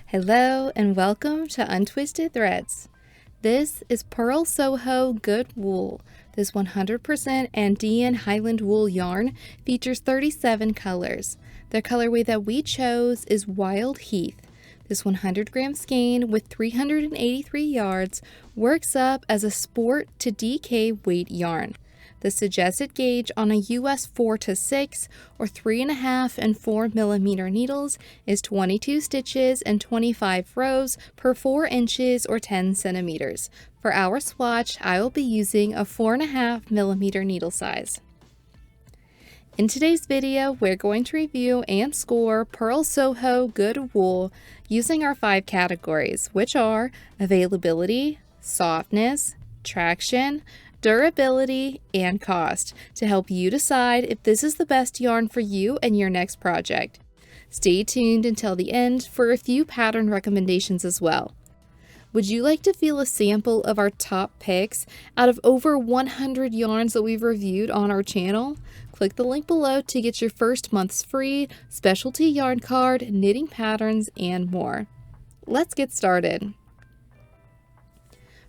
Hello and welcome to Untwisted Threads. This is Purl Soho Good Wool. This 100% Andean Highland wool yarn features 37 colors. The colorway that we chose is Wild Heath. This 100-gram skein with 383 yards works up as a sport to DK weight yarn. The suggested gauge on a US 4 to 6 or 3.5 and 4 millimeter needles is 22 stitches and 25 rows per 4 inches or 10 centimeters. For our swatch, I will be using a 4.5 millimeter needle size. In today's video, we're going to review and score Purl Soho Good Wool using our 5 categories, which are availability, softness, traction, durability, and cost, to help you decide if this is the best yarn for you and your next project. Stay tuned until the end for a few pattern recommendations as well. Would you like to feel a sample of our top picks out of over 100 yarns that we've reviewed on our channel? Click the link below to get your first month's free specialty yarn card, knitting patterns, and more. Let's get started.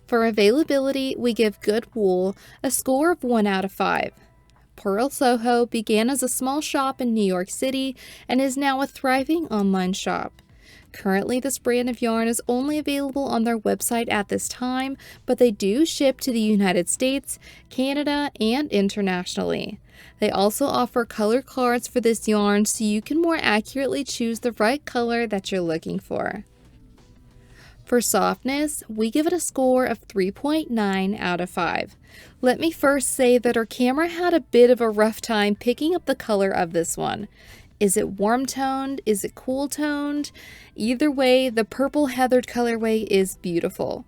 For availability, we give Good Wool a score of 1 out of 5. Purl Soho began as a small shop in New York City and is now a thriving online shop. Currently, this brand of yarn is only available on their website at this time, but they do ship to the United States, Canada, and internationally. They also offer color cards for this yarn so you can more accurately choose the right color that you're looking for. For softness, we give it a score of 3.9 out of 5. Let me first say that our camera had a bit of a rough time picking up the color of this one. Is it warm toned? Is it cool toned? Either way, the purple heathered colorway is beautiful.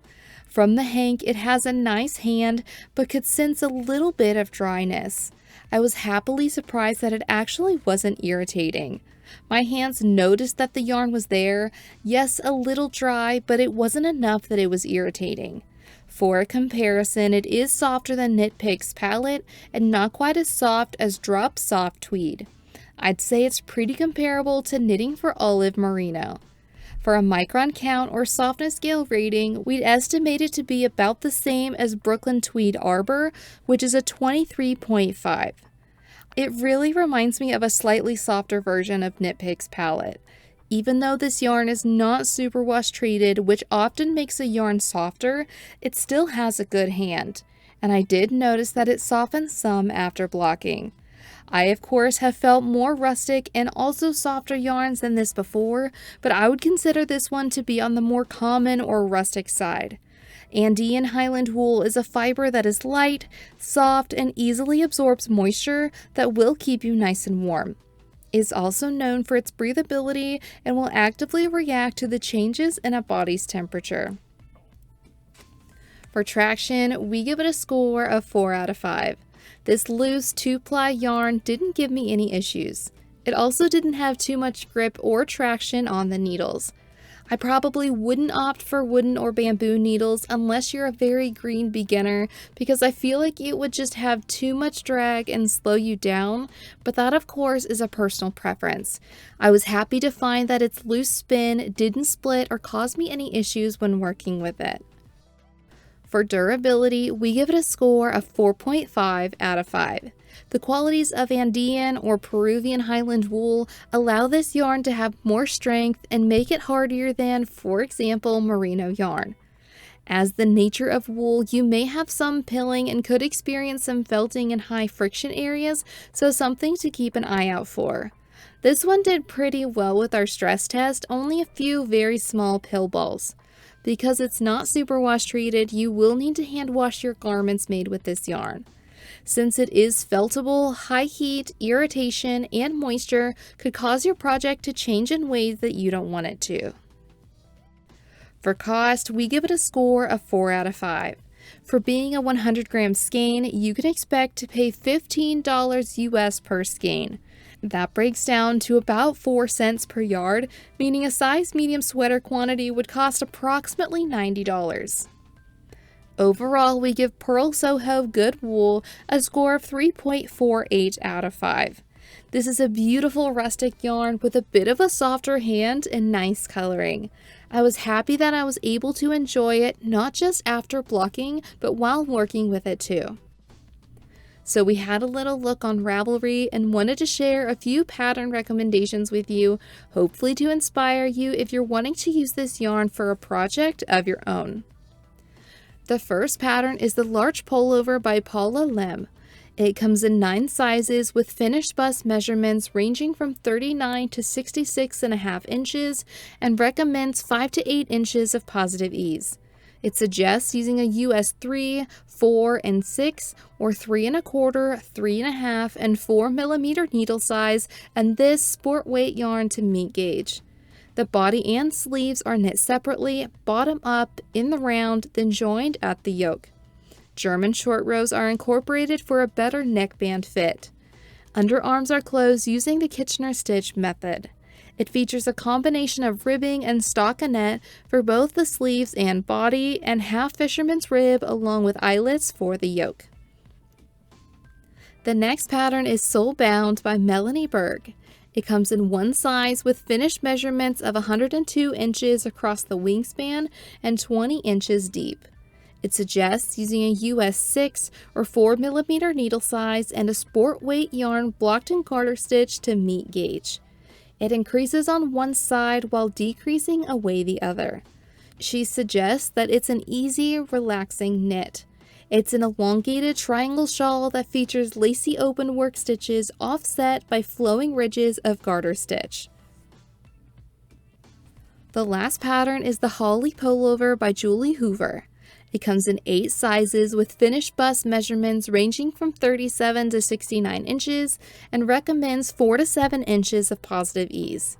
From the hank, it has a nice hand, but could sense a little bit of dryness. I was happily surprised that it actually wasn't irritating. My hands noticed that the yarn was there. Yes, a little dry, but it wasn't enough that it was irritating. For a comparison, it is softer than Knit Picks palette and not quite as soft as Drop Soft Tweed. I'd say it's pretty comparable to Knitting for Olive Merino. For a micron count or softness scale rating, we'd estimate it to be about the same as Brooklyn Tweed Arbor, which is a 23.5. It really reminds me of a slightly softer version of Knit Picks palette. Even though this yarn is not superwash treated, which often makes a yarn softer, it still has a good hand. And I did notice that it softens some after blocking. I, of course, have felt more rustic and also softer yarns than this before, but I would consider this one to be on the more common or rustic side. Andean Highland wool is a fiber that is light, soft, and easily absorbs moisture that will keep you nice and warm. It is also known for its breathability and will actively react to the changes in a body's temperature. For traction, we give it a score of 4 out of 5. This loose 2-ply yarn didn't give me any issues. It also didn't have too much grip or traction on the needles. I probably wouldn't opt for wooden or bamboo needles unless you're a very green beginner, because I feel like it would just have too much drag and slow you down, but that of course is a personal preference. I was happy to find that its loose spin didn't split or cause me any issues when working with it. For durability, we give it a score of 4.5 out of 5. The qualities of Andean or Peruvian Highland wool allow this yarn to have more strength and make it hardier than, for example, merino yarn. As the nature of wool, you may have some pilling and could experience some felting in high friction areas, so something to keep an eye out for. This one did pretty well with our stress test, only a few very small pill balls. Because it's not superwash treated, you will need to hand wash your garments made with this yarn. Since it is feltable, high heat, irritation, and moisture could cause your project to change in ways that you don't want it to. For cost, we give it a score of 4 out of 5. For being a 100-gram skein, you can expect to pay $15 US per skein. That breaks down to about 4 cents per yard, meaning a size medium sweater quantity would cost approximately $90. Overall, we give Purl Soho Good Wool a score of 3.48 out of 5. This is a beautiful rustic yarn with a bit of a softer hand and nice coloring. I was happy that I was able to enjoy it not just after blocking, but while working with it too. So we had a little look on Ravelry and wanted to share a few pattern recommendations with you, hopefully to inspire you if you're wanting to use this yarn for a project of your own. The first pattern is the Larch Pullover by Paula Leme. It comes in 9 sizes with finished bust measurements ranging from 39 to 66.5 inches and recommends 5 to 8 inches of positive ease. It suggests using a US 3, 4, and 6 or 3 1/4, 3 1/2, and 4 millimeter needle size and this sport weight yarn to meet gauge. The body and sleeves are knit separately, bottom up, in the round, then joined at the yoke. German short rows are incorporated for a better neckband fit. Underarms are closed using the Kitchener stitch method. It features a combination of ribbing and stockinette for both the sleeves and body, and half fisherman's rib along with eyelets for the yoke. The next pattern is Soulbound by Melanie Berg. It comes in 1 size with finished measurements of 102 inches across the wingspan and 20 inches deep. It suggests using a US 6 or 4 millimeter needle size and a sport weight yarn blocked in garter stitch to meet gauge. It increases on one side while decreasing away the other. She suggests that it's an easy, relaxing knit. It's an elongated triangle shawl that features lacy open work stitches offset by flowing ridges of garter stitch. The last pattern is the Hawley Pullover by Hoover. It comes in 8 sizes with finished bust measurements ranging from 37 to 69 inches and recommends 4 to 7 inches of positive ease.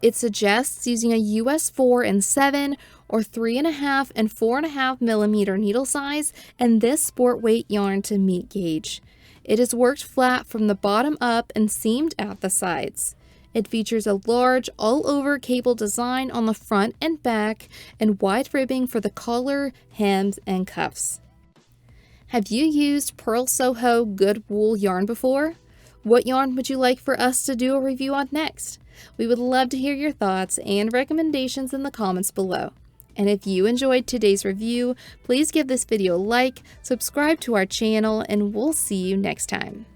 It suggests using a US 4 and 7 or 3 1/2 and 4 1/2 millimeter needle size and this sport weight yarn to meet gauge. It is worked flat from the bottom up and seamed at the sides. It features a large all-over cable design on the front and back and wide ribbing for the collar, hems, and cuffs. Have you used Purl Soho good wool yarn before? What yarn would you like for us to do a review on next? We would love to hear your thoughts and recommendations in the comments below. And if you enjoyed today's review, please give this video a like, subscribe to our channel, and we'll see you next time.